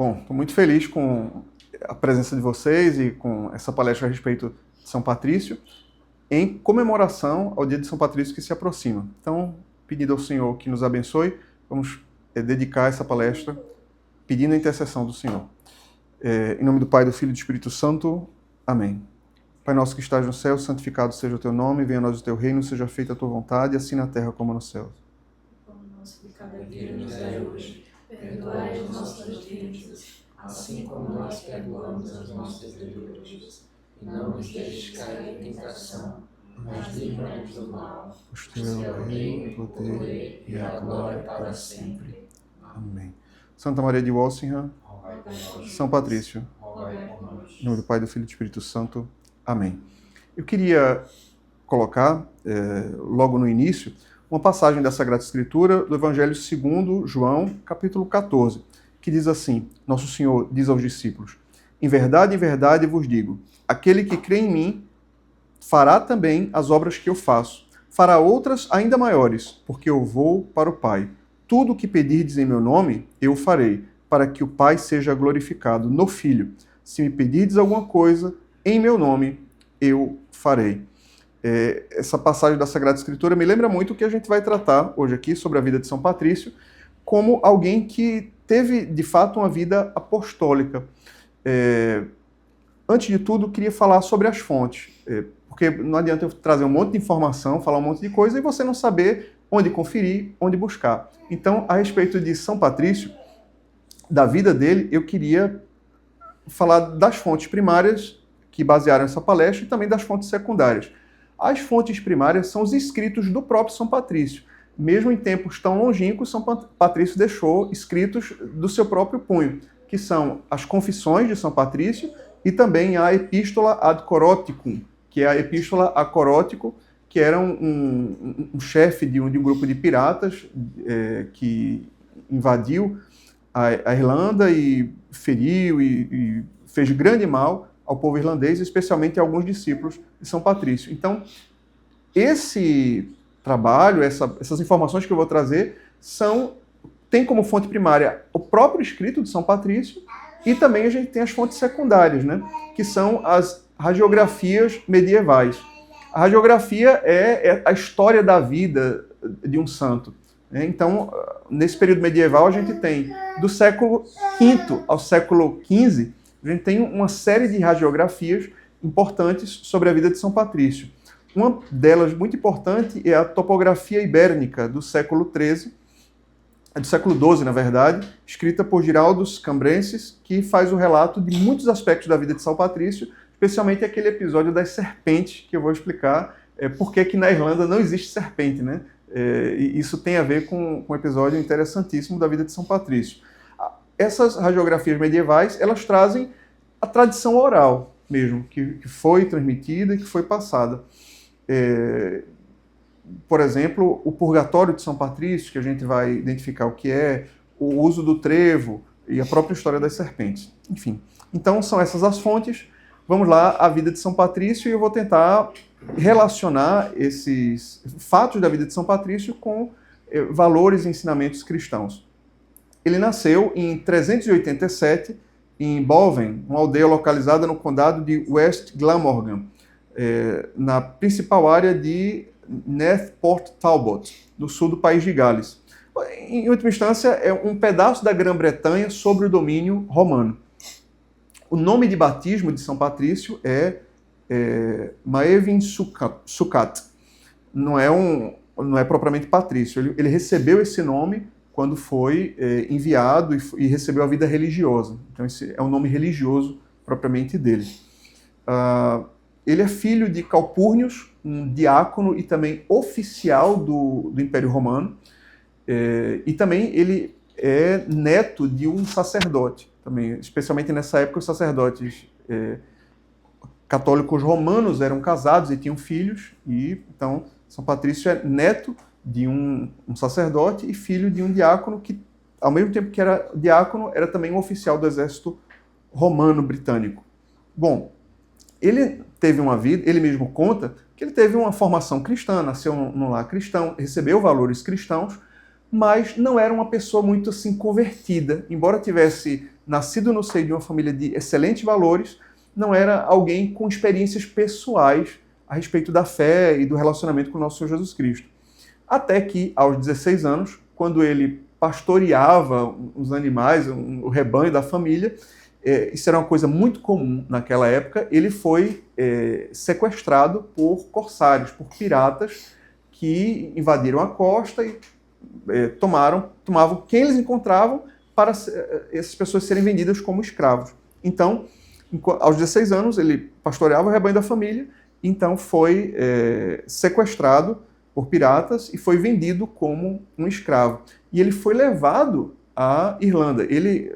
Bom, estou muito feliz com a presença de vocês e com essa palestra a respeito de São Patrício, em comemoração ao dia de São Patrício que se aproxima. Então, pedindo ao Senhor que nos abençoe, vamos dedicar essa palestra pedindo a intercessão do Senhor. Em nome do Pai, do Filho e do Espírito Santo. Amém. Pai nosso que estás no céu, santificado seja o teu nome, venha a nós o teu reino, seja feita a tua vontade, assim na terra como nos céus. O pão nosso de cada dia nos dai hoje, perdoai as nossas dívidas, assim como nós perdoamos aos nossos devedores. E não nos deixes cair em tentação, mas livra-nos do mal. Pois teu é o reino, o poder e a glória para sempre. Amém. Santa Maria de Walsingham, São Patrício, em nome do Pai, do Filho e do Espírito Santo. Amém. Eu queria colocar, logo no início, uma passagem da Sagrada Escritura do Evangelho segundo João, capítulo 14, que diz assim: Nosso Senhor diz aos discípulos: em verdade vos digo, aquele que crê em mim fará também as obras que eu faço, fará outras ainda maiores, porque eu vou para o Pai. Tudo o que pedirdes em meu nome, eu farei, para que o Pai seja glorificado no Filho. Se me pedirdes alguma coisa, em meu nome, eu farei. Essa passagem da Sagrada Escritura me lembra muito o que a gente vai tratar hoje aqui sobre a vida de São Patrício, como alguém que teve, de fato, uma vida apostólica. Antes de tudo, queria falar sobre as fontes, porque não adianta eu trazer um monte de informação, falar um monte de coisa e você não saber onde conferir, onde buscar. Então, a respeito de São Patrício, da vida dele, eu queria falar das fontes primárias que basearam essa palestra e também das fontes secundárias. As fontes primárias são os escritos do próprio São Patrício. Mesmo em tempos tão longínquos, São Patrício deixou escritos do seu próprio punho, que são as Confissões de São Patrício e também a Epístola ad Coroticum, que é a Epístola a Corótico, que era um chefe de um grupo de piratas que invadiu a Irlanda e feriu e fez grande mal ao povo irlandês, especialmente a alguns discípulos de São Patrício. Então, esse trabalho, essas informações que eu vou trazer, tem como fonte primária o próprio escrito de São Patrício e também a gente tem as fontes secundárias, né, que são as hagiografias medievais. A hagiografia é a história da vida de um santo. Então, nesse período medieval, a gente tem, do século V ao século XV, a gente tem uma série de hagiografias importantes sobre a vida de São Patrício. Uma delas, muito importante, é a Topografia Ibérnica, do século XIII, do século XII, na verdade, escrita por Giraldus Cambrensis, que faz o relato de muitos aspectos da vida de São Patrício, especialmente aquele episódio das serpentes, que eu vou explicar por que na Irlanda não existe serpente, né? E isso tem a ver com um episódio interessantíssimo da vida de São Patrício. Essas hagiografias medievais, elas trazem a tradição oral mesmo, que foi transmitida e que foi passada. Por exemplo, o Purgatório de São Patrício, que a gente vai identificar o que é, o uso do trevo e a própria história das serpentes. Enfim, então são essas as fontes. Vamos lá, a vida de São Patrício, e eu vou tentar relacionar esses fatos da vida de São Patrício com valores e ensinamentos cristãos. Ele nasceu em 387 em Boven, uma aldeia localizada no condado de West Glamorgan, na principal área de North Port Talbot, no sul do país de Gales. Em última instância, é um pedaço da Grã-Bretanha sob o domínio romano. O nome de batismo de São Patrício é Maevin Sucat. Não é propriamente Patrício. Ele recebeu esse nome quando foi enviado e recebeu a vida religiosa. Então, esse é o nome religioso propriamente dele. Ele é filho de Calpurnius, um diácono e também oficial do Império Romano. E também ele é neto de um sacerdote. Também, especialmente nessa época, os sacerdotes católicos romanos eram casados e tinham filhos, e então São Patrício é neto de um sacerdote e filho de um diácono que, ao mesmo tempo que era diácono, era também um oficial do exército romano-britânico. Bom, ele teve uma vida, ele mesmo conta que ele teve uma formação cristã, nasceu num lar cristão, recebeu valores cristãos, mas não era uma pessoa muito assim convertida. Embora tivesse nascido no seio de uma família de excelentes valores, não era alguém com experiências pessoais a respeito da fé e do relacionamento com o nosso Senhor Jesus Cristo. Até que, aos 16 anos, quando ele pastoreava os animais, o rebanho da família, isso era uma coisa muito comum naquela época, ele foi sequestrado por corsários, por piratas que invadiram a costa e tomavam quem eles encontravam para essas pessoas serem vendidas como escravos. Então, aos 16 anos, ele pastoreava o rebanho da família, então foi sequestrado por piratas e foi vendido como um escravo. E ele foi levado à Irlanda. Ele,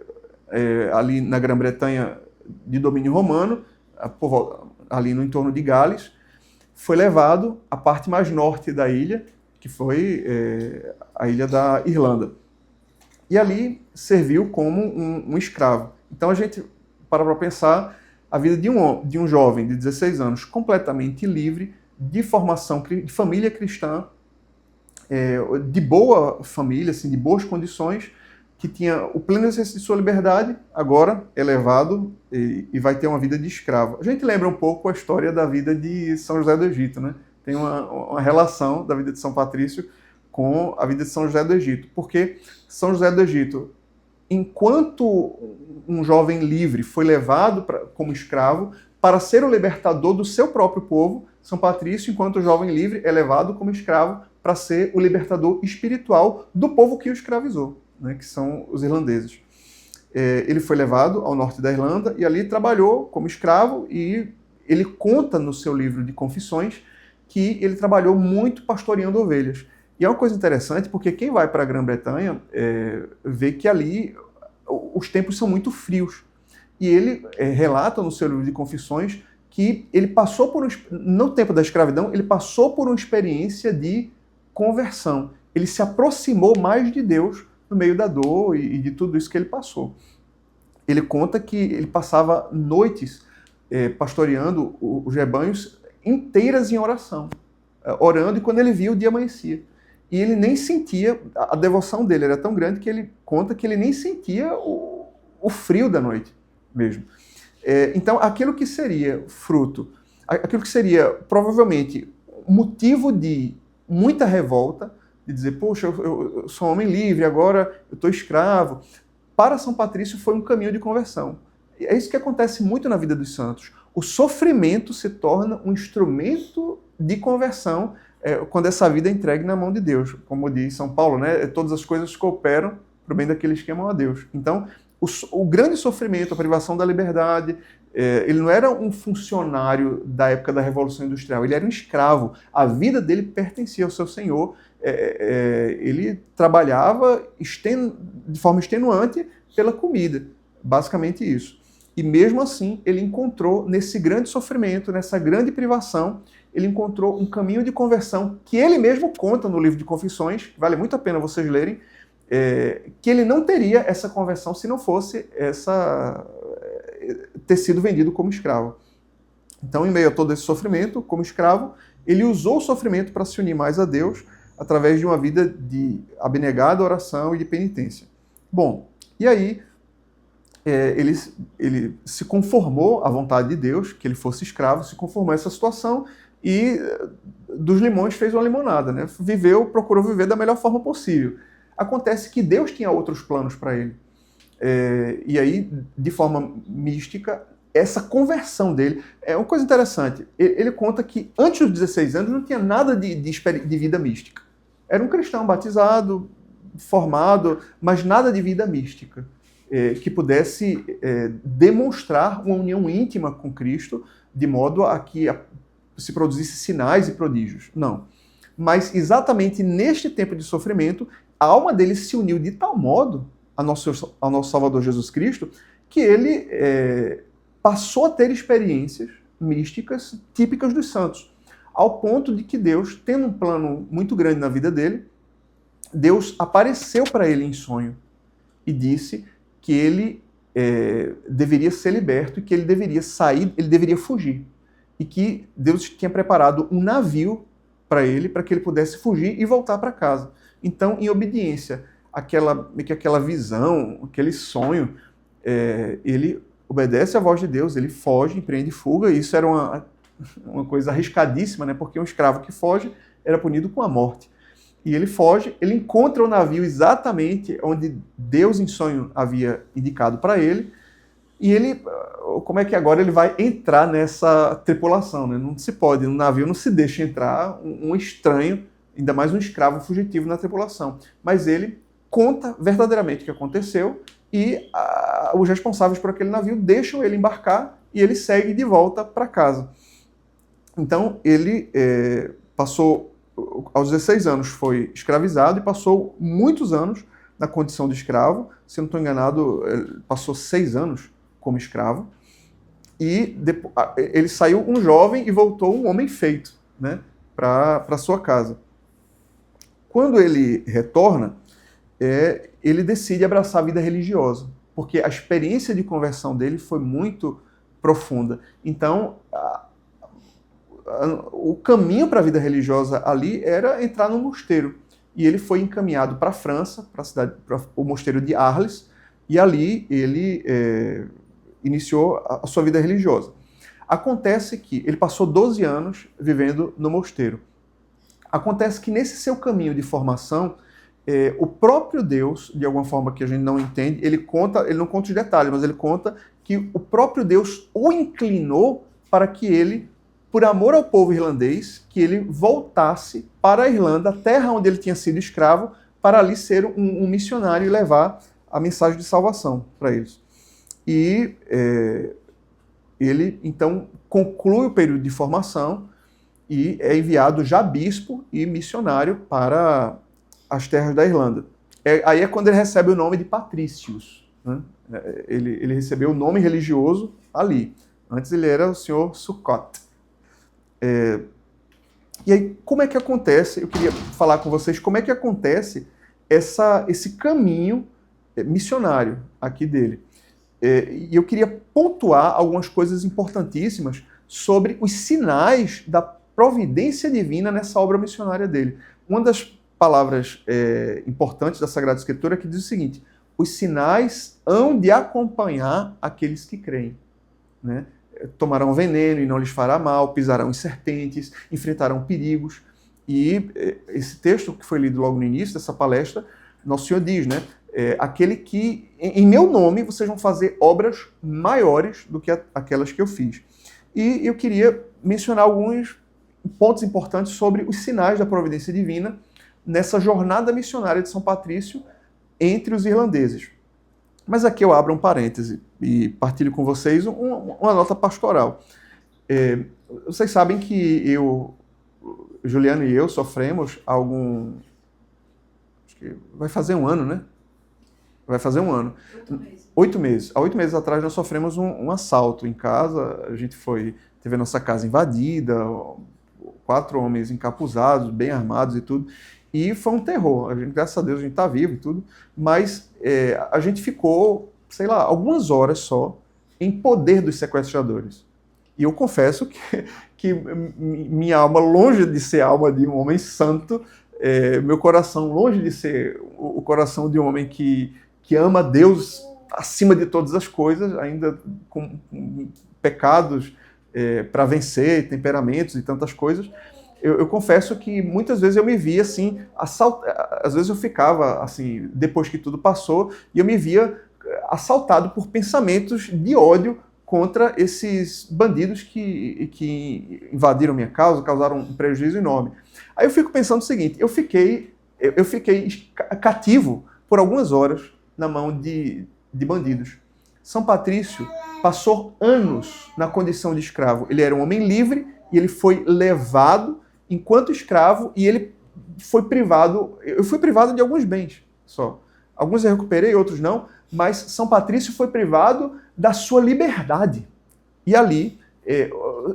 ali na Grã-Bretanha de domínio romano, ali no entorno de Gales, foi levado à parte mais norte da ilha, que foi a ilha da Irlanda. E ali serviu como um escravo. Então a gente para pensar a vida de um jovem de 16 anos completamente livre, de formação, de família cristã, de boa família, assim, de boas condições, que tinha o pleno exercício de sua liberdade, agora é levado e vai ter uma vida de escravo. A gente lembra um pouco a história da vida de São José do Egito, né? Tem uma relação da vida de São Patrício com a vida de São José do Egito, porque São José do Egito, enquanto um jovem livre foi levado como escravo para ser o libertador do seu próprio povo, São Patrício, enquanto jovem livre, é levado como escravo para ser o libertador espiritual do povo que o escravizou, né, que são os irlandeses. Ele foi levado ao norte da Irlanda e ali trabalhou como escravo, e ele conta no seu livro de Confissões que ele trabalhou muito pastoreando ovelhas. E é uma coisa interessante, porque quem vai para a Grã-Bretanha vê que ali os tempos são muito frios. E ele relata no seu livro de Confissões que ele passou no tempo da escravidão, ele passou por uma experiência de conversão. Ele se aproximou mais de Deus no meio da dor e de tudo isso que ele passou. Ele conta que ele passava noites pastoreando os rebanhos inteiras em oração, orando, e quando ele via, o dia amanhecia. E ele nem sentia, a devoção dele era tão grande que ele conta que ele nem sentia o frio da noite mesmo. Então, aquilo que seria fruto, aquilo que seria provavelmente motivo de muita revolta, de dizer, poxa, eu sou um homem livre, agora eu estou escravo, para São Patrício foi um caminho de conversão. E é isso que acontece muito na vida dos santos. O sofrimento se torna um instrumento de conversão quando essa vida é entregue na mão de Deus. Como diz São Paulo, né? Todas as coisas cooperam para o bem daqueles que amam a Deus. Então, o grande sofrimento, a privação da liberdade, ele não era um funcionário da época da Revolução Industrial, ele era um escravo. A vida dele pertencia ao seu senhor. Ele trabalhava de forma extenuante pela comida, basicamente isso. E mesmo assim, ele encontrou nesse grande sofrimento, nessa grande privação, ele encontrou um caminho de conversão que ele mesmo conta no livro de Confissões, vale muito a pena vocês lerem, que ele não teria essa conversão se não fosse ter sido vendido como escravo. Então, em meio a todo esse sofrimento, como escravo, ele usou o sofrimento para se unir mais a Deus através de uma vida de abnegada oração e de penitência. Bom, e aí ele se conformou à vontade de Deus, que ele fosse escravo, se conformou a essa situação e dos limões fez uma limonada, né? Procurou viver da melhor forma possível. Acontece que Deus tinha outros planos para ele. E aí, de forma mística, essa conversão dele é uma coisa interessante. Ele conta que antes dos 16 anos não tinha nada de vida mística. Era um cristão batizado, formado, mas nada de vida mística que pudesse demonstrar uma união íntima com Cristo, de modo a que se produzisse sinais e prodígios. Não. Mas exatamente neste tempo de sofrimento, a alma dele se uniu de tal modo ao nosso Salvador Jesus Cristo, que ele passou a ter experiências místicas típicas dos santos, ao ponto de que Deus, tendo um plano muito grande na vida dele, Deus apareceu para ele em sonho e disse que ele deveria ser liberto e que ele deveria sair, ele deveria fugir. E que Deus tinha preparado um navio para ele, para que ele pudesse fugir e voltar para casa. Então, em obediência àquela visão, aquele sonho, ele obedece à voz de Deus, ele foge, empreende fuga, e isso era uma coisa arriscadíssima, né? Porque um escravo que foge era punido com a morte. E ele foge, ele encontra o navio exatamente onde Deus em sonho havia indicado para ele, e ele, como é que agora ele vai entrar nessa tripulação, né? Não se pode, no navio não se deixa entrar um estranho, ainda mais um escravo fugitivo na tripulação. Mas ele conta verdadeiramente o que aconteceu, e os responsáveis por aquele navio deixam ele embarcar e ele segue de volta para casa. Então ele passou, aos 16 anos foi escravizado e passou muitos anos na condição de escravo. Se eu não estou enganado, passou 6 anos como escravo. E depois, ele saiu um jovem e voltou um homem feito, né, para sua casa. Quando ele retorna, ele decide abraçar a vida religiosa, porque a experiência de conversão dele foi muito profunda. Então, o caminho para a vida religiosa ali era entrar no mosteiro. E ele foi encaminhado para a França, para o mosteiro de Arles, e ali ele iniciou a sua vida religiosa. Acontece que ele passou 12 anos vivendo no mosteiro. Acontece que nesse seu caminho de formação, o próprio Deus, de alguma forma que a gente não entende, ele não conta os detalhes, mas ele conta que o próprio Deus o inclinou para que ele, por amor ao povo irlandês, que ele voltasse para a Irlanda, a terra onde ele tinha sido escravo, para ali ser um missionário e levar a mensagem de salvação para eles. E ele, então, conclui o período de formação e é enviado já bispo e missionário para as terras da Irlanda. Aí é quando ele recebe o nome de Patricius, né? Ele recebeu o nome religioso ali. Antes ele era o senhor Sucot. E aí, como é que acontece? Eu queria falar com vocês como é que acontece esse caminho missionário aqui dele. E eu queria pontuar algumas coisas importantíssimas sobre os sinais da providência divina nessa obra missionária dele. Uma das palavras importantes da Sagrada Escritura que diz o seguinte: os sinais hão de acompanhar aqueles que creem, né? Tomarão veneno e não lhes fará mal, pisarão em serpentes, enfrentarão perigos. E esse texto que foi lido logo no início dessa palestra, Nosso Senhor diz, né? Aquele que, em meu nome, vocês vão fazer obras maiores do que aquelas que eu fiz. E eu queria mencionar alguns pontos importantes sobre os sinais da providência divina nessa jornada missionária de São Patrício entre os irlandeses. Mas aqui eu abro um parêntese e partilho com vocês uma nota pastoral. Vocês sabem que Juliano e eu sofremos acho que vai fazer um ano, né? Vai fazer um ano. 8 meses. Há 8 meses atrás nós sofremos um assalto em casa. A gente teve a nossa casa invadida, 4 homens encapuzados, bem armados e tudo. E foi um terror. Graças a Deus a gente está vivo e tudo. Mas a gente ficou, sei lá, algumas horas só em poder dos sequestradores. E eu confesso que minha alma, longe de ser a alma de um homem santo, meu coração, longe de ser o coração de um homem que ama Deus acima de todas as coisas, ainda com pecados para vencer, temperamentos e tantas coisas, eu confesso que muitas vezes eu me via assim, às vezes eu ficava assim, depois que tudo passou, e eu me via assaltado por pensamentos de ódio contra esses bandidos que invadiram minha casa, causaram um prejuízo enorme. Aí eu fico pensando o seguinte: eu fiquei cativo por algumas horas na mão de bandidos. São Patrício passou anos na condição de escravo. Ele era um homem livre e ele foi levado enquanto escravo e ele foi privado. Eu fui privado de alguns bens só. Alguns eu recuperei, outros não, mas São Patrício foi privado da sua liberdade. E ali,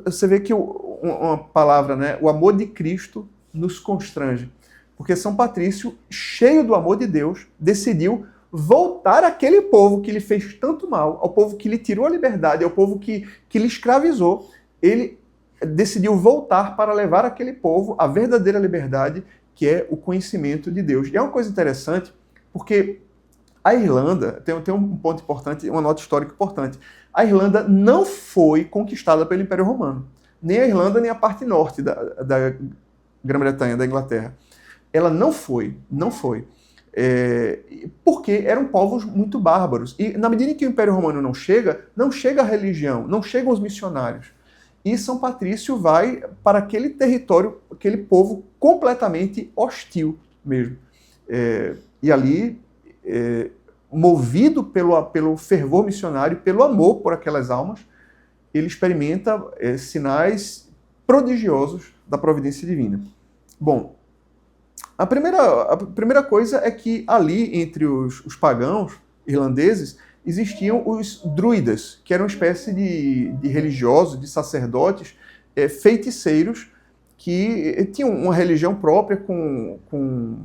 você vê que uma palavra, né, o amor de Cristo nos constrange. Porque São Patrício, cheio do amor de Deus, decidiu voltar àquele povo que lhe fez tanto mal, ao povo que lhe tirou a liberdade, ao povo que lhe escravizou. Ele decidiu voltar para levar aquele povo a verdadeira liberdade que é o conhecimento de Deus. E é uma coisa interessante, porque a Irlanda, tem um ponto importante, uma nota histórica importante. A Irlanda não foi conquistada pelo Império Romano. Nem a Irlanda, nem a parte norte da Grã-Bretanha, da Inglaterra. Ela não foi. Porque eram povos muito bárbaros. E na medida em que o Império Romano não chega a religião, não chegam os missionários. E São Patrício vai para aquele território, aquele povo completamente hostil mesmo. E ali, movido pelo fervor missionário, pelo amor por aquelas almas, ele experimenta sinais prodigiosos da providência divina. Bom, a primeira coisa é que ali, entre os pagãos irlandeses, existiam os druidas, que eram uma espécie de religiosos, de sacerdotes, feiticeiros, que tinham uma religião própria com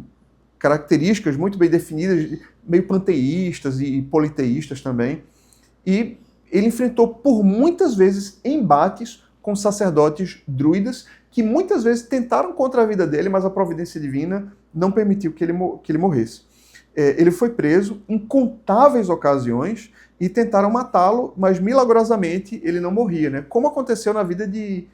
características muito bem definidas, meio panteístas e politeístas também. E ele enfrentou por muitas vezes embates com sacerdotes druidas, que muitas vezes tentaram contra a vida dele, mas a providência divina não permitiu que ele morresse. Ele foi preso em incontáveis ocasiões e tentaram matá-lo, mas milagrosamente ele não morria, né? Como aconteceu na vida de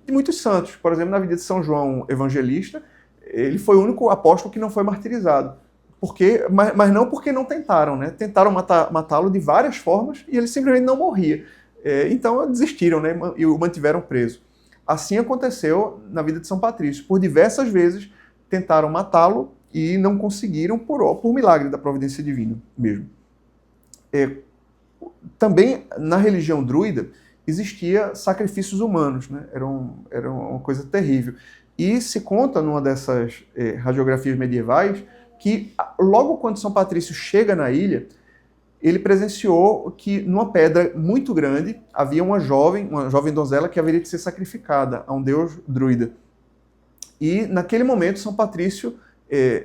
muitos santos. Por exemplo, na vida de São João Evangelista, ele foi o único apóstolo que não foi martirizado. Mas não porque não tentaram, né? Tentaram matá-lo de várias formas e ele simplesmente não morria. Então desistiram, né? E o mantiveram preso. Assim aconteceu na vida de São Patrício. Por diversas vezes tentaram matá-lo e não conseguiram por milagre da providência divina mesmo. Também na religião druida existia sacrifícios humanos, né? Era uma coisa terrível. E se conta numa dessas radiografias medievais que logo quando São Patrício chega na ilha, ele presenciou que numa pedra muito grande havia uma jovem donzela que haveria de ser sacrificada a um deus druida. E naquele momento São Patrício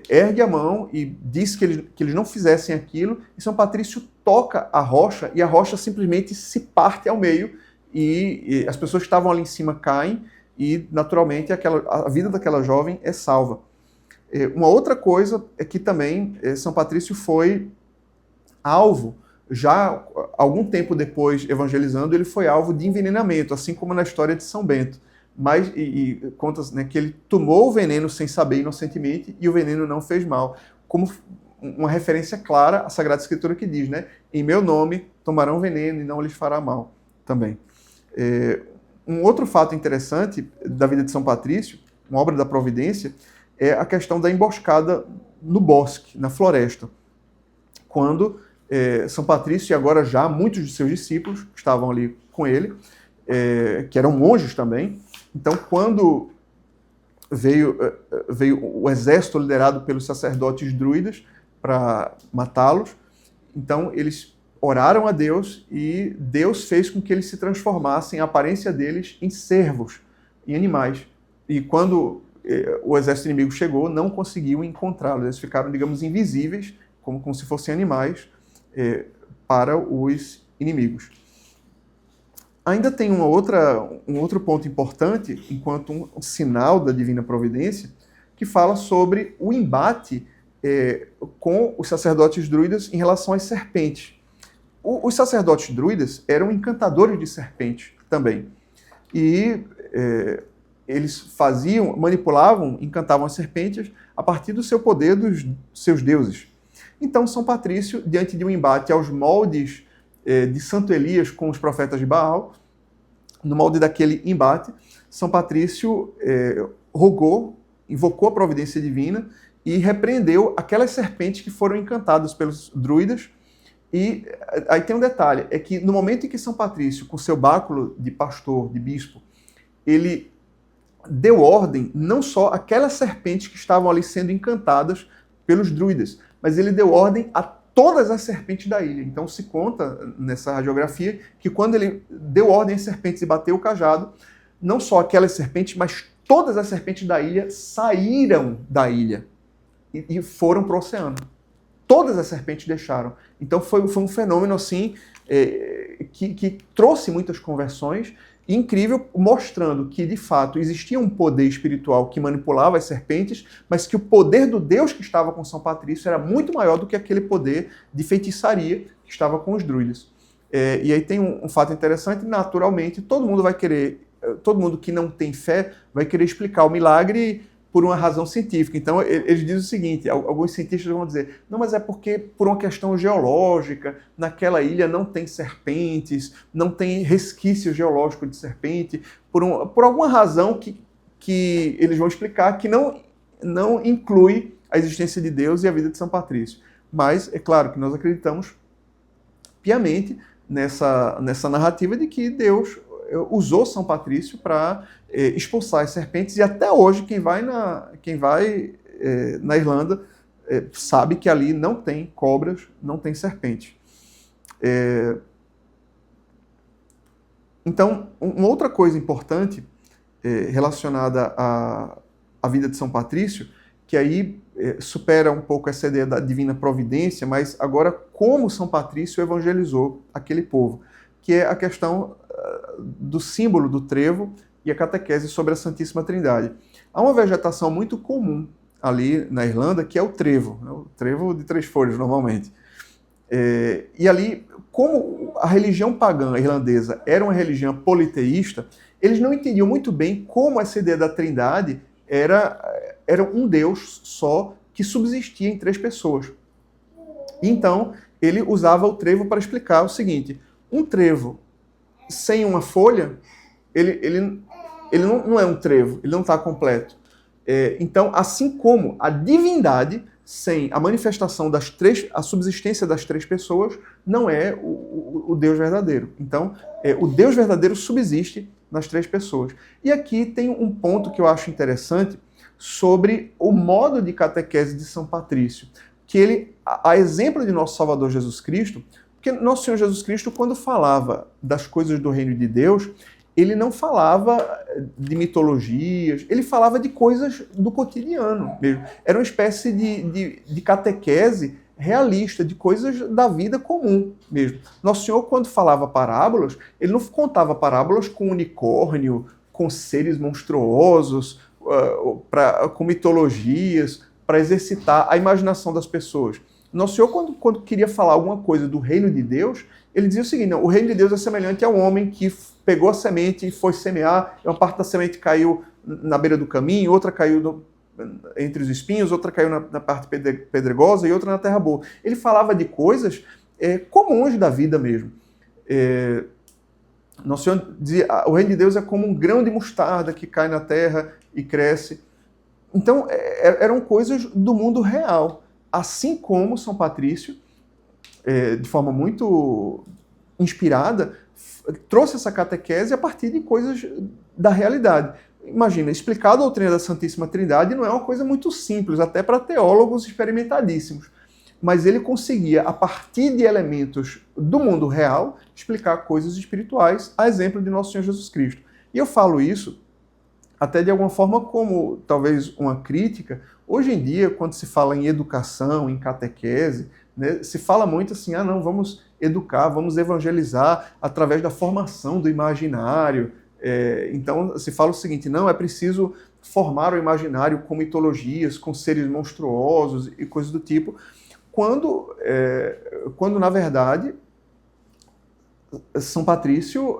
ergue a mão e diz que eles não fizessem aquilo, e São Patrício toca a rocha e a rocha simplesmente se parte ao meio e as pessoas que estavam ali em cima caem e naturalmente a vida daquela jovem é salva. Uma outra coisa é que também São Patrício foi alvo, já algum tempo depois evangelizando, ele foi alvo de envenenamento, assim como na história de São Bento. Mas conta, né, que ele tomou o veneno sem saber inocentemente e o veneno não fez mal. Como uma referência clara à Sagrada Escritura que diz, né, em meu nome tomarão veneno e não lhes fará mal também. Um outro fato interessante da vida de São Patrício, uma obra da providência, é a questão da emboscada no bosque, na floresta. Quando São Patrício e agora já muitos de seus discípulos estavam ali com ele, que eram monges também. Então, quando veio o exército liderado pelos sacerdotes druidas para matá-los, então eles oraram a Deus e Deus fez com que eles se transformassem, a aparência deles, em servos, em animais. E quando o exército inimigo chegou, não conseguiu encontrá-los. Eles ficaram, digamos, invisíveis, como se fossem animais, para os inimigos. Ainda tem um outro ponto importante, enquanto um sinal da divina providência, que fala sobre o embate com os sacerdotes druidas em relação às serpentes. Os sacerdotes druidas eram encantadores de serpentes também. E eles manipulavam, encantavam as serpentes a partir do seu poder dos seus deuses. Então, São Patrício, diante de um embate aos moldes de Santo Elias com os profetas de Baal, no molde daquele embate, São Patrício invocou a providência divina e repreendeu aquelas serpentes que foram encantadas pelos druidas. E aí tem um detalhe, é que no momento em que São Patrício, com seu báculo de pastor, de bispo, ele deu ordem não só àquelas serpentes que estavam ali sendo encantadas pelos druidas, mas ele deu ordem a todas as serpentes da ilha. Então se conta nessa radiografia que quando ele deu ordem às serpentes e bateu o cajado, não só aquelas serpentes, mas todas as serpentes da ilha saíram da ilha e foram para o oceano. Todas as serpentes deixaram. Então foi um fenômeno assim que trouxe muitas conversões incrível, mostrando que, de fato, existia um poder espiritual que manipulava as serpentes, mas que o poder do Deus que estava com São Patrício era muito maior do que aquele poder de feitiçaria que estava com os druidas. E aí tem um fato interessante, naturalmente, todo mundo que não tem fé vai querer explicar o milagre por uma razão científica. Então, eles dizem o seguinte, alguns cientistas vão dizer, não, mas é porque por uma questão geológica, naquela ilha não tem serpentes, não tem resquício geológico de serpente, por alguma razão que eles vão explicar que não inclui a existência de Deus e a vida de São Patrício. Mas é claro que nós acreditamos piamente nessa narrativa de que Deus usou São Patrício para expulsar as serpentes, e até hoje quem vai na Irlanda sabe que ali não tem cobras, não tem serpentes. Então, uma outra coisa importante relacionada à vida de São Patrício, que aí supera um pouco essa ideia da divina providência, mas agora como São Patrício evangelizou aquele povo, que é a questão do símbolo do trevo e a catequese sobre a Santíssima Trindade. Há uma vegetação muito comum ali na Irlanda, que é o trevo, né? O trevo de 3 folhas, normalmente. E ali, como a religião pagã irlandesa era uma religião politeísta, eles não entendiam muito bem como essa ideia da Trindade era um Deus só que subsistia em 3 pessoas. Então, ele usava o trevo para explicar o seguinte: um trevo sem uma folha, ele não é um trevo, ele não está completo. Então, assim como a divindade, sem a manifestação a subsistência das 3 pessoas, não é o Deus verdadeiro. Então, o Deus verdadeiro subsiste nas 3 pessoas. E aqui tem um ponto que eu acho interessante sobre o modo de catequese de São Patrício, que ele, a exemplo de nosso Salvador Jesus Cristo, porque Nosso Senhor Jesus Cristo, quando falava das coisas do reino de Deus, ele não falava de mitologias, ele falava de coisas do cotidiano mesmo. Era uma espécie de catequese realista, de coisas da vida comum mesmo. Nosso Senhor, quando falava parábolas, ele não contava parábolas com unicórnio, com seres monstruosos, com mitologias, para exercitar a imaginação das pessoas. Nosso Senhor, quando queria falar alguma coisa do reino de Deus, ele dizia o seguinte: não, o reino de Deus é semelhante ao homem que pegou a semente e foi semear, uma parte da semente caiu na beira do caminho, outra caiu entre os espinhos, outra caiu na parte pedregosa e outra na terra boa. Ele falava de coisas comuns da vida mesmo. Nosso Senhor dizia: o reino de Deus é como um grão de mostarda que cai na terra e cresce. Então, eram coisas do mundo real. Assim como São Patrício, de forma muito inspirada, trouxe essa catequese a partir de coisas da realidade. Imagina, explicar a doutrina da Santíssima Trindade não é uma coisa muito simples, até para teólogos experimentadíssimos. Mas ele conseguia, a partir de elementos do mundo real, explicar coisas espirituais, a exemplo de Nosso Senhor Jesus Cristo. E eu falo isso até de alguma forma como talvez uma crítica. Hoje em dia, quando se fala em educação, em catequese, né, se fala muito assim, não, vamos educar, vamos evangelizar através da formação do imaginário. Então se fala o seguinte: não, é preciso formar o imaginário com mitologias, com seres monstruosos e coisas do tipo, quando na verdade São Patrício,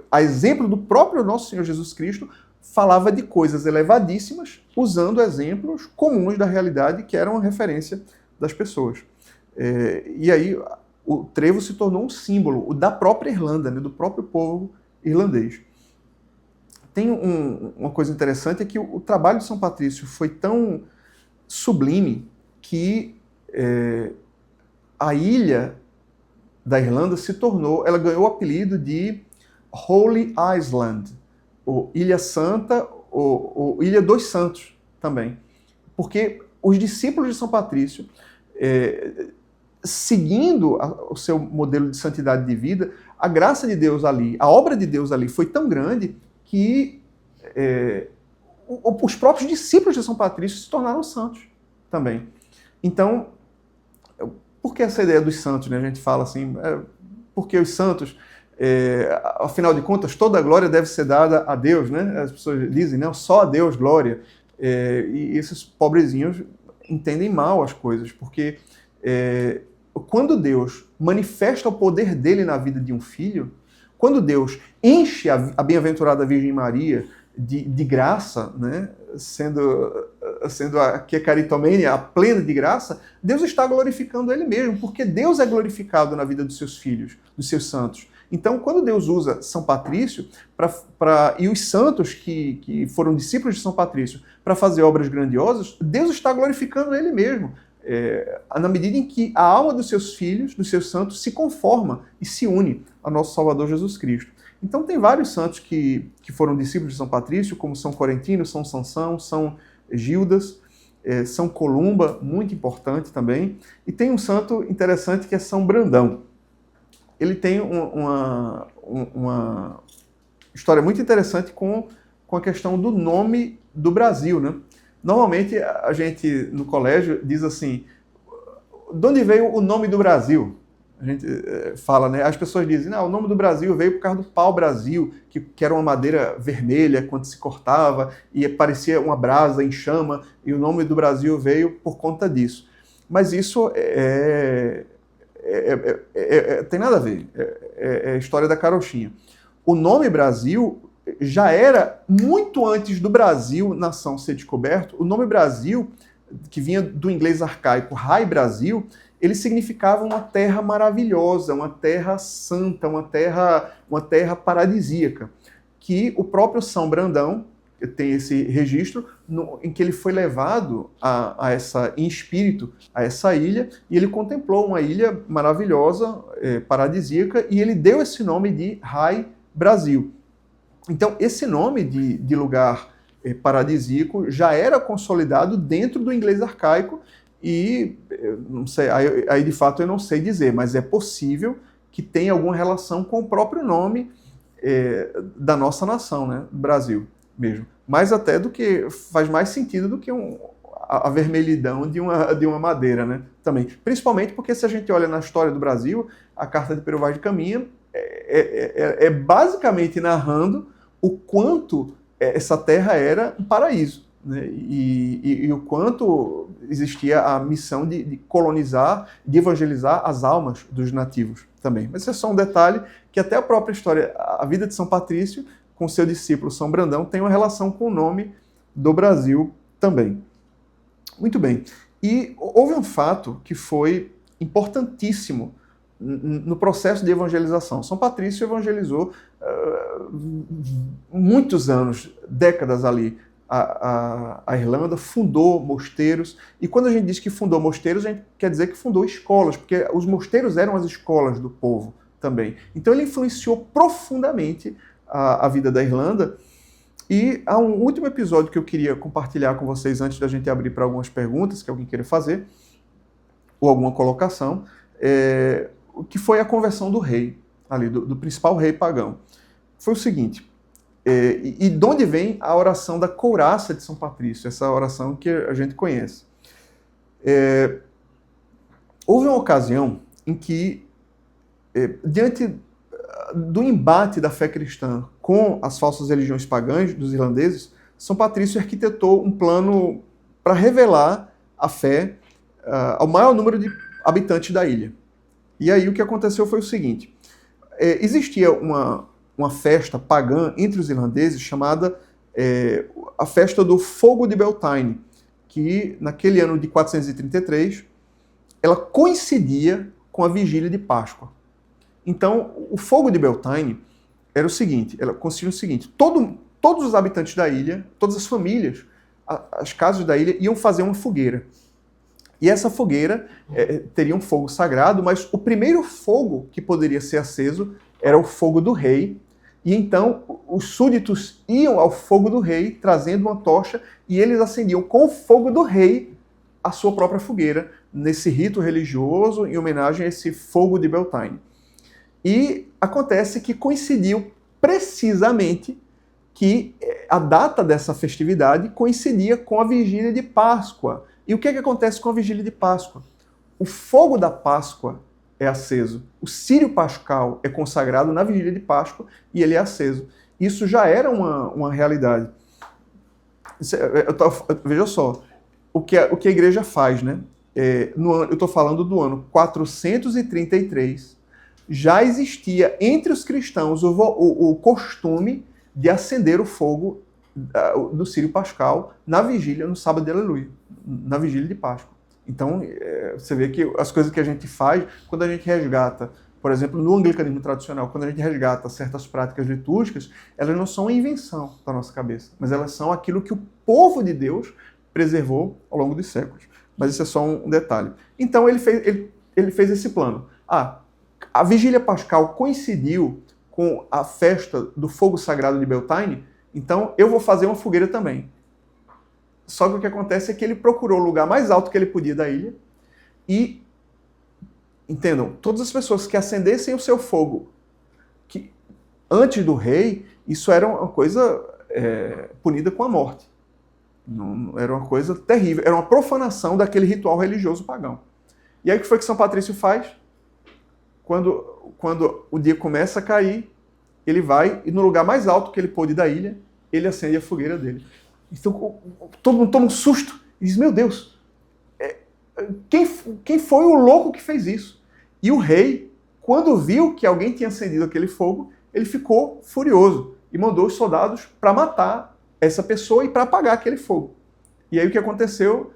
a exemplo do próprio Nosso Senhor Jesus Cristo, falava de coisas elevadíssimas, usando exemplos comuns da realidade que eram a referência das pessoas. E aí o trevo se tornou um símbolo da própria Irlanda, né, do próprio povo irlandês. Tem uma coisa interessante, é que o trabalho de São Patrício foi tão sublime que a ilha da Irlanda ela ganhou o apelido de Holy Island, ou Ilha Santa, ou Ilha dos Santos também. Porque os discípulos de São Patrício, seguindo o seu modelo de santidade de vida, a graça de Deus ali, a obra de Deus ali foi tão grande que os próprios discípulos de São Patrício se tornaram santos também. Então, por que essa ideia dos santos, né? A gente fala assim, porque os santos, Afinal de contas, toda a glória deve ser dada a Deus, né? As pessoas dizem, não, só a Deus glória. E esses pobrezinhos entendem mal as coisas, porque quando Deus manifesta o poder dele na vida de um filho, quando Deus enche a bem-aventurada Virgem Maria de graça, né? sendo a que é caritomênia, a plena de graça, Deus está glorificando ele mesmo, porque Deus é glorificado na vida dos seus filhos, dos seus santos. Então, quando Deus usa São Patrício e os santos que foram discípulos de São Patrício para fazer obras grandiosas, Deus está glorificando ele mesmo, na medida em que a alma dos seus filhos, dos seus santos, se conforma e se une ao nosso Salvador Jesus Cristo. Então tem vários santos que foram discípulos de São Patrício, como São Corentino, São Sansão, São Gildas, São Columba, muito importante também. E tem um santo interessante que é São Brandão. Ele tem uma história muito interessante com a questão do nome do Brasil, né? Normalmente a gente no colégio diz assim, de onde veio o nome do Brasil? A gente fala, né? As pessoas dizem, não, o nome do Brasil veio por causa do pau-brasil, que era uma madeira vermelha quando se cortava e parecia uma brasa em chama, e o nome do Brasil veio por conta disso. Mas isso tem nada a ver, é a história da carochinha. O nome Brasil já era, muito antes do Brasil, nação, ser descoberto, o nome Brasil, que vinha do inglês arcaico Rai Brasil, ele significava uma terra maravilhosa, uma terra santa, uma terra paradisíaca, que o próprio São Brandão tem esse registro em que ele foi levado em espírito a essa ilha, e ele contemplou uma ilha maravilhosa, paradisíaca, e ele deu esse nome de Rai Brasil. Então, esse nome de lugar paradisíaco já era consolidado dentro do inglês arcaico, e não sei, aí de fato eu não sei dizer, mas é possível que tenha alguma relação com o próprio nome da nossa nação, né, do Brasil mesmo. Mais até do que, faz mais sentido do que a vermelhidão de uma madeira, né, também. Principalmente porque se a gente olha na história do Brasil, a Carta de Pero Vaz de Caminha é basicamente narrando o quanto essa terra era um paraíso, né? E o quanto existia a missão de colonizar, de evangelizar as almas dos nativos também. Mas esse é só um detalhe que até a própria história, a vida de São Patrício, com seu discípulo São Brandão, tem uma relação com o nome do Brasil também. Muito bem. E houve um fato que foi importantíssimo no processo de evangelização. São Patrício evangelizou muitos anos, décadas ali, a Irlanda, fundou mosteiros, e quando a gente diz que fundou mosteiros, a gente quer dizer que fundou escolas, porque os mosteiros eram as escolas do povo também. Então ele influenciou profundamente a vida da Irlanda, e há um último episódio que eu queria compartilhar com vocês antes da gente abrir para algumas perguntas que alguém queira fazer, ou alguma colocação, que foi a conversão do rei, ali, do principal rei pagão. Foi o seguinte, e de onde vem a oração da couraça de São Patrício, essa oração que a gente conhece. Houve uma ocasião em que, diante do embate da fé cristã com as falsas religiões pagãs dos irlandeses, São Patrício arquitetou um plano para revelar a fé ao maior número de habitantes da ilha. E aí o que aconteceu foi o seguinte, existia uma festa pagã entre os irlandeses chamada a festa do Fogo de Beltane, que naquele ano de 433 ela coincidia com a vigília de Páscoa. Então, o Fogo de Beltane era o seguinte, ela consistia no seguinte, todos os habitantes da ilha, todas as famílias, as casas da ilha iam fazer uma fogueira. E essa fogueira teria um fogo sagrado, mas o primeiro fogo que poderia ser aceso era o fogo do rei. E então os súditos iam ao fogo do rei, trazendo uma tocha, e eles acendiam com o fogo do rei a sua própria fogueira, nesse rito religioso, em homenagem a esse Fogo de Beltane. E acontece que coincidiu precisamente que a data dessa festividade coincidia com a vigília de Páscoa. E o que acontece com a vigília de Páscoa? O fogo da Páscoa é aceso. O círio pascal é consagrado na vigília de Páscoa e ele é aceso. Isso já era uma realidade. Veja só, o que a igreja faz, né? Eu estou falando do ano 433, já existia entre os cristãos o costume de acender o fogo do círio pascal na vigília, no sábado de Aleluia, na vigília de Páscoa. Então, você vê que as coisas que a gente faz, quando a gente resgata, por exemplo, no anglicanismo tradicional, quando a gente resgata certas práticas litúrgicas, elas não são uma invenção da nossa cabeça, mas elas são aquilo que o povo de Deus preservou ao longo dos séculos. Mas isso é só um detalhe. Então, ele fez esse plano. A vigília pascal coincidiu com a festa do fogo sagrado de Beltane, então eu vou fazer uma fogueira também. Só que o que acontece é que ele procurou o lugar mais alto que ele podia da ilha e, entendam, todas as pessoas que acendessem o seu fogo que antes do rei, isso era uma coisa punida com a morte. Não, era uma coisa terrível, era uma profanação daquele ritual religioso pagão. E aí o que foi que São Patrício faz? Quando o dia começa a cair, ele vai e no lugar mais alto que ele pôde da ilha, ele acende a fogueira dele. Então todo mundo toma um susto e diz, meu Deus, quem foi o louco que fez isso? E o rei, quando viu que alguém tinha acendido aquele fogo, ele ficou furioso e mandou os soldados para matar essa pessoa e para apagar aquele fogo. E aí o que aconteceu?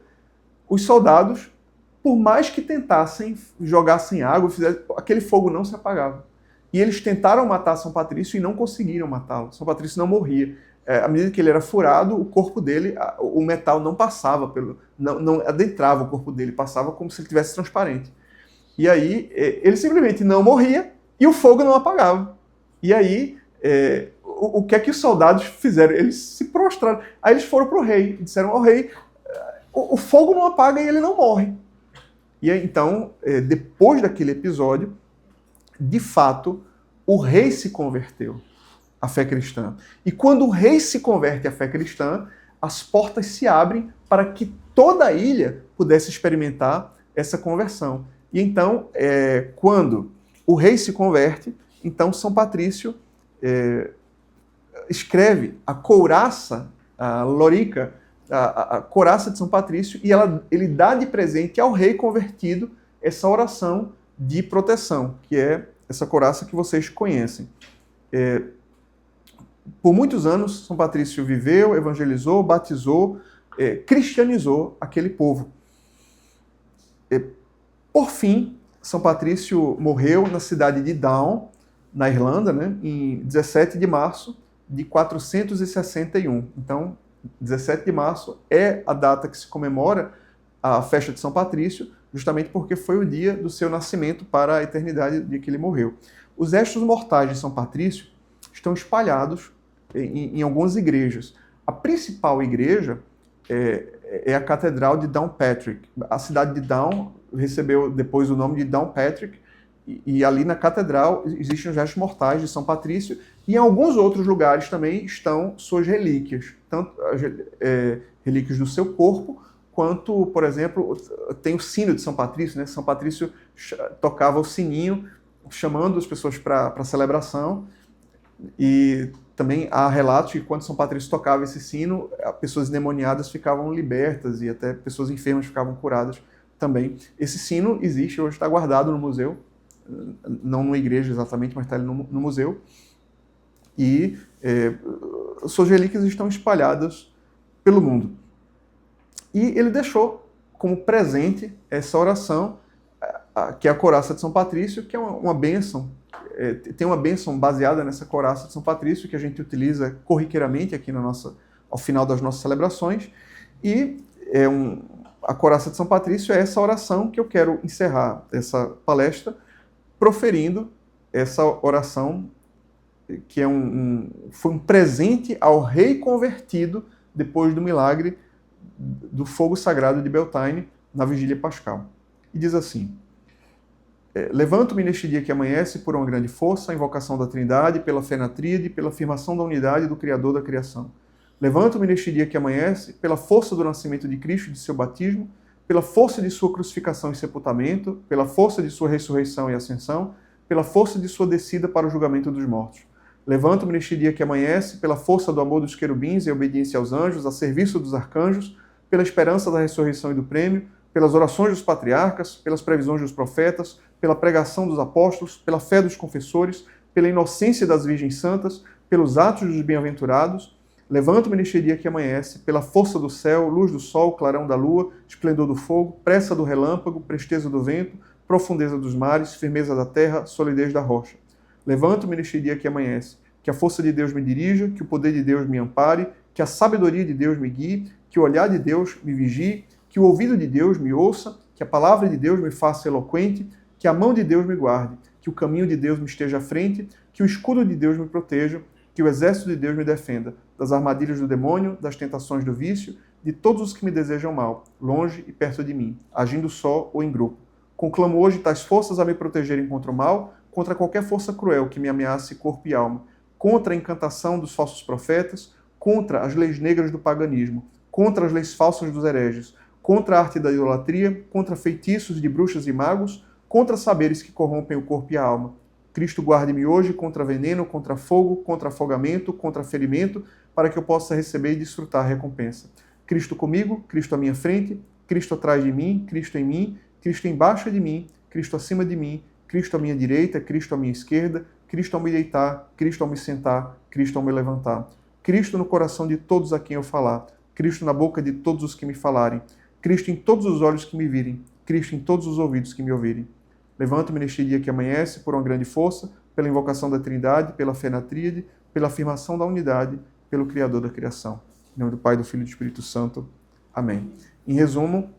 Os soldados, por mais que tentassem, jogassem água, aquele fogo não se apagava. E eles tentaram matar São Patrício e não conseguiram matá-lo. São Patrício não morria. À medida que ele era furado, o corpo dele, o metal não passava, não adentrava o corpo dele, passava como se ele estivesse transparente. E aí ele simplesmente não morria e o fogo não apagava. E aí o que é que os soldados fizeram? Eles se prostraram. Aí eles foram para o rei e disseram ao rei, o fogo não apaga e ele não morre. E aí, então, depois daquele episódio, de fato, o rei se converteu à fé cristã. E quando o rei se converte à fé cristã, as portas se abrem para que toda a ilha pudesse experimentar essa conversão. E então, quando o rei se converte, então São Patrício escreve a couraça, a lorica, a couraça de São Patrício, e ele dá de presente ao rei convertido essa oração de proteção, que é essa couraça que vocês conhecem. Por muitos anos, São Patrício viveu, evangelizou, batizou, cristianizou aquele povo. Por fim, São Patrício morreu na cidade de Down, na Irlanda, né, em 17 de março de 461. Então, 17 de março é a data que se comemora a festa de São Patrício, justamente porque foi o dia do seu nascimento para a eternidade, de que ele morreu. Os restos mortais de São Patrício estão espalhados em algumas igrejas. A principal igreja é a Catedral de Downpatrick. A cidade de Down recebeu depois o nome de Downpatrick, e ali na catedral existem os restos mortais de São Patrício, e em alguns outros lugares também estão suas relíquias, tanto as relíquias do seu corpo, quanto, por exemplo, tem o sino de São Patrício, né? São Patrício tocava o sininho, chamando as pessoas para a celebração, e também há relatos que quando São Patrício tocava esse sino, pessoas endemoniadas ficavam libertas e até pessoas enfermas ficavam curadas também. Esse sino existe, hoje está guardado no museu, não numa igreja exatamente, mas está ali no museu, e suas relíquias estão espalhadas pelo mundo. E ele deixou como presente essa oração, que é a couraça de São Patrício, que é uma bênção. Tem uma bênção baseada nessa couraça de São Patrício, que a gente utiliza corriqueiramente aqui ao final das nossas celebrações. E a couraça de São Patrício é essa oração que eu quero encerrar essa palestra proferindo essa oração, que foi um presente ao rei convertido depois do milagre do fogo sagrado de Beltane na vigília pascal. E diz assim: levanto-me neste dia que amanhece por uma grande força, a invocação da Trindade, pela fé na Tríade, pela afirmação da unidade do Criador da criação. Levanto-me neste dia que amanhece pela força do nascimento de Cristo e de seu batismo, pela força de sua crucificação e sepultamento, pela força de sua ressurreição e ascensão, pela força de sua descida para o julgamento dos mortos. Levanto-me neste dia que amanhece, pela força do amor dos querubins e obediência aos anjos, a serviço dos arcanjos, pela esperança da ressurreição e do prêmio, pelas orações dos patriarcas, pelas previsões dos profetas, pela pregação dos apóstolos, pela fé dos confessores, pela inocência das virgens santas, pelos atos dos bem-aventurados. Levanto-me neste dia que amanhece, pela força do céu, luz do sol, clarão da lua, esplendor do fogo, pressa do relâmpago, presteza do vento, profundeza dos mares, firmeza da terra, solidez da rocha. Levanto-me neste dia que amanhece, que a força de Deus me dirija, que o poder de Deus me ampare, que a sabedoria de Deus me guie, que o olhar de Deus me vigie, que o ouvido de Deus me ouça, que a palavra de Deus me faça eloquente, que a mão de Deus me guarde, que o caminho de Deus me esteja à frente, que o escudo de Deus me proteja, que o exército de Deus me defenda, das armadilhas do demônio, das tentações do vício, de todos os que me desejam mal, longe e perto de mim, agindo só ou em grupo. Conclamo hoje tais forças a me protegerem contra o mal, contra qualquer força cruel que me ameace corpo e alma, contra a encantação dos falsos profetas, contra as leis negras do paganismo, contra as leis falsas dos hereges, contra a arte da idolatria, contra feitiços de bruxas e magos, contra saberes que corrompem o corpo e a alma. Cristo guarde-me hoje contra veneno, contra fogo, contra afogamento, contra ferimento, para que eu possa receber e desfrutar a recompensa. Cristo comigo, Cristo à minha frente, Cristo atrás de mim, Cristo em mim, Cristo embaixo de mim, Cristo acima de mim, Cristo à minha direita, Cristo à minha esquerda, Cristo ao me deitar, Cristo ao me sentar, Cristo ao me levantar. Cristo no coração de todos a quem eu falar, Cristo na boca de todos os que me falarem, Cristo em todos os olhos que me virem, Cristo em todos os ouvidos que me ouvirem. Levanto-me neste dia que amanhece por uma grande força, pela invocação da Trindade, pela fé na Tríade, pela afirmação da unidade, pelo Criador da criação. Em nome do Pai, do Filho e do Espírito Santo. Amém. Em resumo,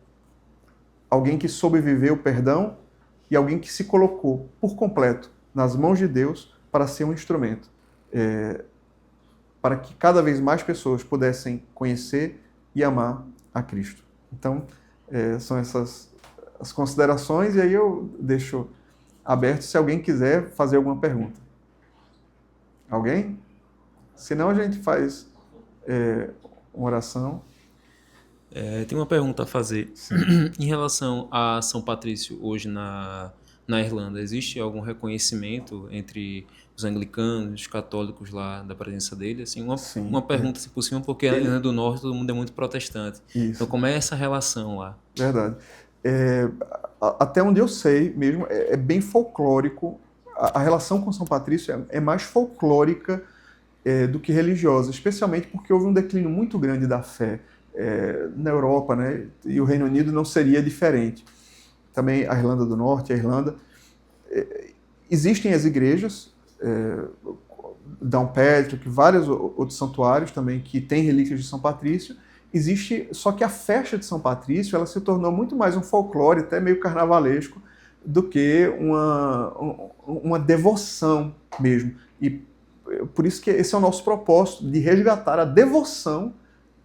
alguém que soube viver o perdão e alguém que se colocou por completo nas mãos de Deus para ser um instrumento, para que cada vez mais pessoas pudessem conhecer e amar a Cristo. Então, são essas as considerações, e aí eu deixo aberto se alguém quiser fazer alguma pergunta. Alguém? Senão a gente faz uma oração. Tem uma pergunta a fazer. Em relação a São Patrício, hoje na Irlanda, existe algum reconhecimento entre os anglicanos, os católicos lá, da presença dele? Assim, uma pergunta, se possível, porque na Irlanda do Norte todo mundo é muito protestante. Isso. Então, como é essa relação lá? Verdade. Até onde eu sei mesmo, é bem folclórico. A relação com São Patrício é mais folclórica do que religiosa, especialmente porque houve um declínio muito grande da fé na Europa, né? E o Reino Unido não seria diferente. Também a Irlanda do Norte, a Irlanda. Existem as igrejas, Downpatrick, vários outros santuários também que têm relíquias de São Patrício. Existe, só que a festa de São Patrício ela se tornou muito mais um folclore, até meio carnavalesco, do que uma devoção mesmo. E por isso que esse é o nosso propósito, de resgatar a devoção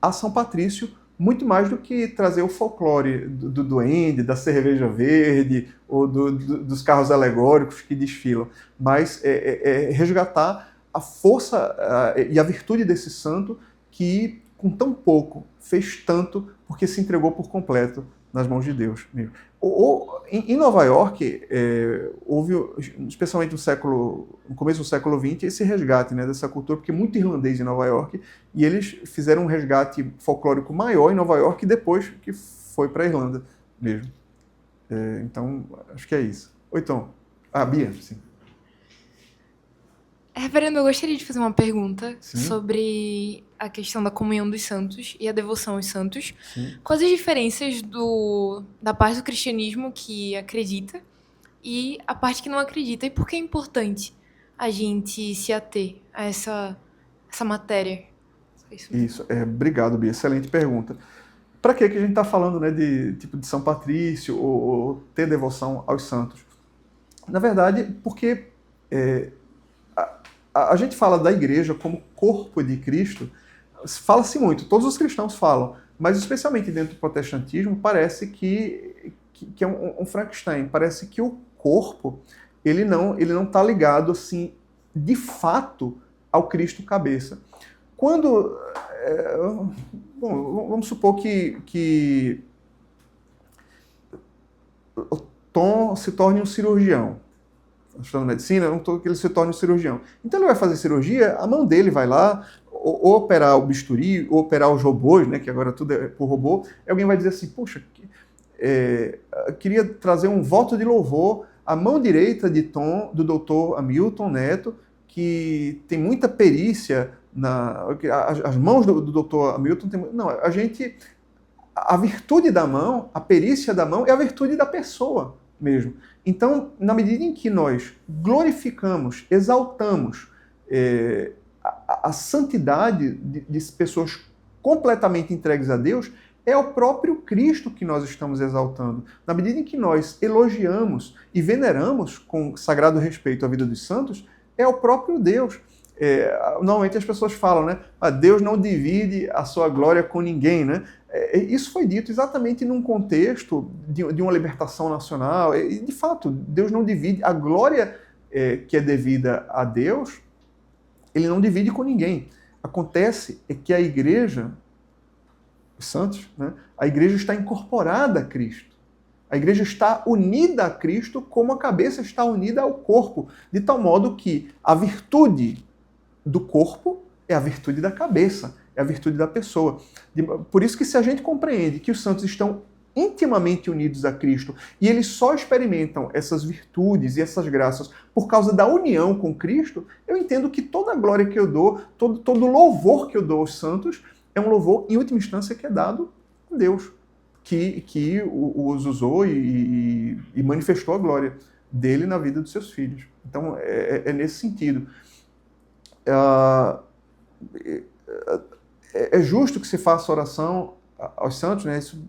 a São Patrício, muito mais do que trazer o folclore do duende, da cerveja verde, ou dos carros alegóricos que desfilam, mas resgatar a força e a virtude desse santo que, com tão pouco, fez tanto porque se entregou por completo nas mãos de Deus mesmo. Em Nova York, houve, especialmente no começo do século XX, esse resgate, né, dessa cultura, porque é muito irlandês em Nova York, e eles fizeram um resgate folclórico maior em Nova York depois que foi para a Irlanda mesmo. Então, acho que é isso. Oi, Tom. Bia, sim. Reverendo, eu gostaria de fazer uma pergunta sobre a questão da comunhão dos santos e a devoção aos santos. Sim. Quais as diferenças da parte do cristianismo que acredita e a parte que não acredita? E por que é importante a gente se ater a essa matéria? Isso. Obrigado, Bia. Excelente pergunta. Para que a gente está falando, né, de São Patrício ou ter devoção aos santos? Na verdade, porque a gente fala da igreja como corpo de Cristo, fala-se muito, todos os cristãos falam, mas especialmente dentro do protestantismo, parece que é um Frankenstein, parece que o corpo ele não está ligado assim, de fato ao Cristo cabeça. Quando, vamos supor que Tom se torne um cirurgião. Estudando medicina, eu não estou que ele se torne um cirurgião. Então ele vai fazer cirurgia, a mão dele vai lá, ou operar o bisturi, ou operar os robôs, né, que agora tudo é por robô. Alguém vai dizer assim, puxa, eu queria trazer um voto de louvor à mão direita de Tom, do Dr. Hamilton Neto, que tem muita perícia, as mãos do Dr. Hamilton tem... Não, a virtude da mão, a perícia da mão é a virtude da pessoa mesmo. Então, na medida em que nós glorificamos, exaltamos a santidade de pessoas completamente entregues a Deus, é o próprio Cristo que nós estamos exaltando. Na medida em que nós elogiamos e veneramos com sagrado respeito a vida dos santos, é o próprio Deus. Normalmente as pessoas falam, né? Deus não divide a sua glória com ninguém, né? Isso foi dito exatamente num contexto de uma libertação nacional. E, de fato, Deus não divide a glória que é devida a Deus, ele não divide com ninguém. Acontece que a igreja, os santos, né? A igreja está incorporada a Cristo. A igreja está unida a Cristo como a cabeça está unida ao corpo, de tal modo que a virtude do corpo é a virtude da cabeça, é a virtude da pessoa. Por isso que se a gente compreende que os santos estão intimamente unidos a Cristo e eles só experimentam essas virtudes e essas graças por causa da união com Cristo, eu entendo que toda a glória que eu dou, todo o louvor que eu dou aos santos é um louvor, em última instância, que é dado a Deus, que os usou e manifestou a glória dele na vida dos seus filhos. Então, é nesse sentido. É justo que se faça oração aos santos, né? Isso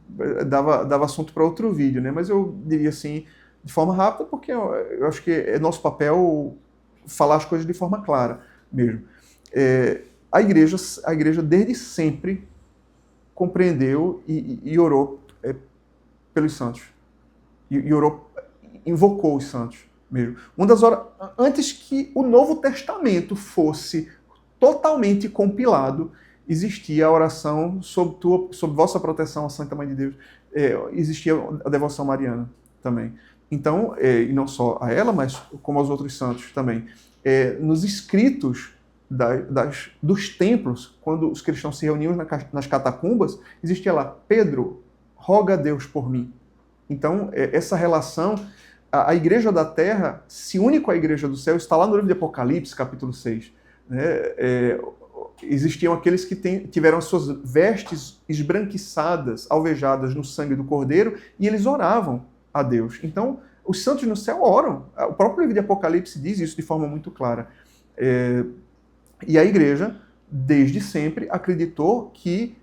dava assunto para outro vídeo, né? Mas eu diria assim, de forma rápida, porque eu acho que é nosso papel falar as coisas de forma clara mesmo. A igreja desde sempre compreendeu e orou pelos santos. E orou, invocou os santos mesmo. Antes que o Novo Testamento fosse totalmente compilado, existia a oração sob vossa proteção, a Santa Mãe de Deus. Existia a devoção mariana também. Então, e não só a ela, mas como aos outros santos também. Nos escritos dos templos, quando os cristãos se reuniam nas catacumbas, existia lá, Pedro, roga a Deus por mim. Então, essa relação, a igreja da terra se une com a igreja do céu, está lá no livro de Apocalipse, capítulo 6. Né? Existiam aqueles que tiveram as suas vestes esbranquiçadas, alvejadas no sangue do Cordeiro, e eles oravam a Deus. Então, os santos no céu oram. O próprio livro de Apocalipse diz isso de forma muito clara. E a igreja, desde sempre, acreditou que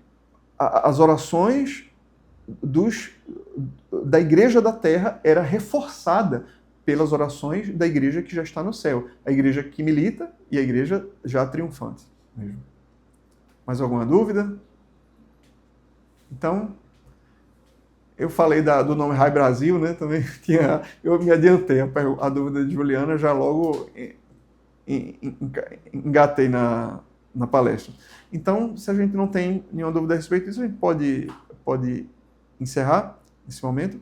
as orações da igreja da terra era reforçada pelas orações da igreja que já está no céu. A igreja que milita e a igreja já triunfante. Mais alguma dúvida? Então, eu falei do nome Rai Brasil, né? Também eu me adiantei. A dúvida de Juliana já logo engatei na palestra. Então, se a gente não tem nenhuma dúvida a respeito disso, a gente pode encerrar nesse momento. Em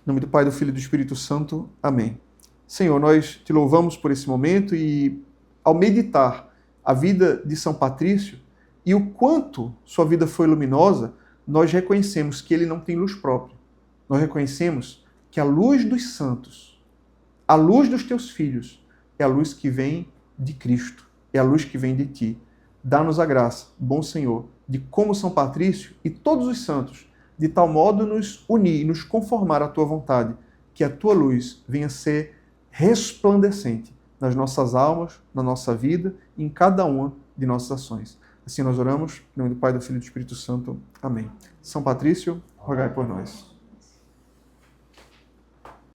nome do Pai, do Filho e do Espírito Santo. Amém. Senhor, nós te louvamos por esse momento e, ao meditar a vida de São Patrício e o quanto sua vida foi luminosa, nós reconhecemos que ele não tem luz própria. Nós reconhecemos que a luz dos santos, a luz dos teus filhos, é a luz que vem de Cristo, é a luz que vem de ti. Dá-nos a graça, bom Senhor, de como São Patrício e todos os santos, de tal modo nos unir e nos conformar à tua vontade, que a tua luz venha ser resplandecente nas nossas almas, na nossa vida e em cada uma de nossas ações. Assim nós oramos, em nome do Pai, do Filho e do Espírito Santo. Amém. São Patrício, rogai por nós.